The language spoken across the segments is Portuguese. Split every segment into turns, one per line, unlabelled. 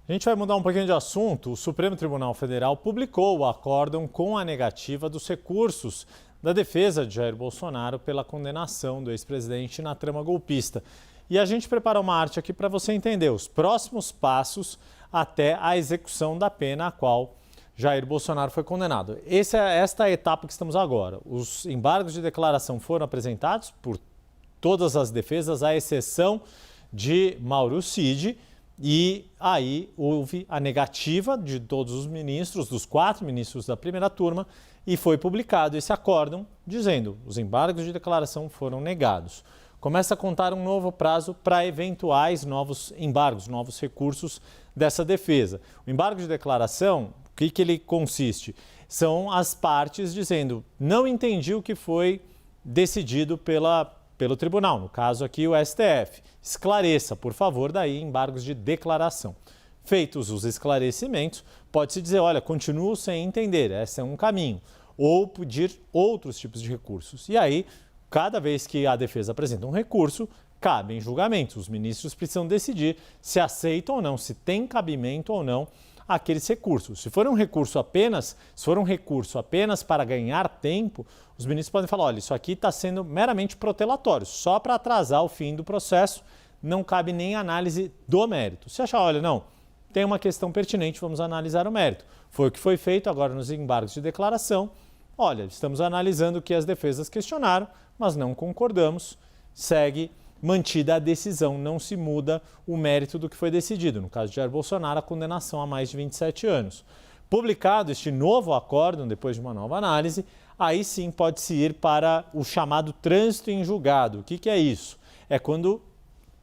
A gente vai mudar um pouquinho de assunto. O Supremo Tribunal Federal publicou o acórdão com a negativa dos recursos da defesa de Jair Bolsonaro pela condenação do ex-presidente na trama golpista. E a gente prepara uma arte aqui para você entender os próximos passos até a execução da pena a qual Jair Bolsonaro foi condenado. Esta é a etapa que estamos agora. Os embargos de declaração foram apresentados por todas as defesas, à exceção de Mauro Cid. E aí houve a negativa de todos os ministros, dos 4 ministros da primeira turma, e foi publicado esse acórdão dizendo que os embargos de declaração foram negados. Começa a contar um novo prazo para eventuais novos embargos, novos recursos dessa defesa. O embargo de declaração, o que ele consiste? São as partes dizendo: não entendi o que foi decidido pelo tribunal, no caso aqui o STF. Esclareça, por favor, daí embargos de declaração. Feitos os esclarecimentos, pode-se dizer, olha, continuo sem entender, esse é um caminho. Ou pedir outros tipos de recursos. E aí, cada vez que a defesa apresenta um recurso, cabem julgamentos. Os ministros precisam decidir se aceitam ou não, se tem cabimento ou não aqueles recursos. Se for um recurso apenas para ganhar tempo, os ministros podem falar, olha, isso aqui está sendo meramente protelatório, só para atrasar o fim do processo, não cabe nem análise do mérito. Se achar, olha, não, tem uma questão pertinente, vamos analisar o mérito. Foi o que foi feito agora nos embargos de declaração. Olha, estamos analisando o que as defesas questionaram, mas não concordamos, segue mantida a decisão, não se muda o mérito do que foi decidido. No caso de Jair Bolsonaro, a condenação a mais de 27 anos. Publicado este novo acórdão, depois de uma nova análise, aí sim pode-se ir para o chamado trânsito em julgado. O que é isso? É quando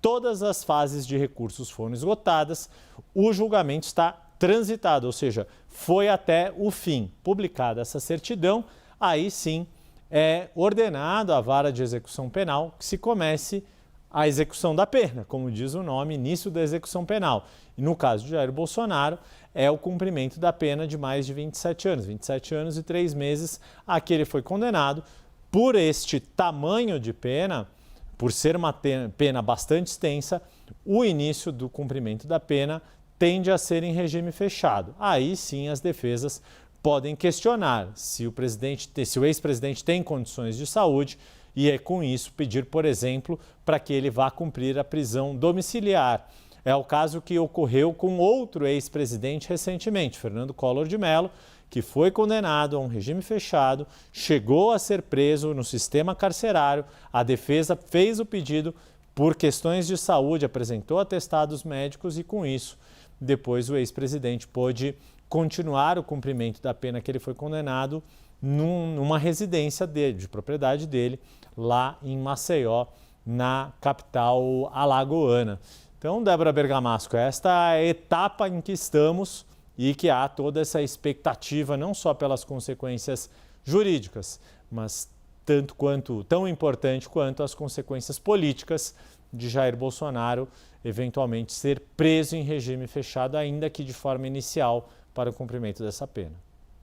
todas as fases de recursos foram esgotadas, o julgamento está transitado, ou seja, foi até o fim. Publicada essa certidão, aí sim é ordenado à vara de execução penal que se comece a execução da pena, como diz o nome, início da execução penal. E no caso de Jair Bolsonaro, é o cumprimento da pena de mais de 27 anos, 27 anos e 3 meses a que ele foi condenado. Por este tamanho de pena, por ser uma pena bastante extensa, o início do cumprimento da pena tende a ser em regime fechado. Aí sim as defesas podem questionar se o ex-presidente tem condições de saúde e é com isso pedir, por exemplo, para que ele vá cumprir a prisão domiciliar. É o caso que ocorreu com outro ex-presidente recentemente, Fernando Collor de Mello, que foi condenado a um regime fechado, chegou a ser preso no sistema carcerário, a defesa fez o pedido por questões de saúde, apresentou atestados médicos e com isso, depois o ex-presidente pôde continuar o cumprimento da pena que ele foi condenado numa residência dele, de propriedade dele, lá em Maceió, na capital alagoana. Então, Débora Bergamasco, esta é a etapa em que estamos e que há toda essa expectativa, não só pelas consequências jurídicas, mas tão importante quanto as consequências políticas de Jair Bolsonaro eventualmente ser preso em regime fechado, ainda que de forma inicial, para o cumprimento dessa pena.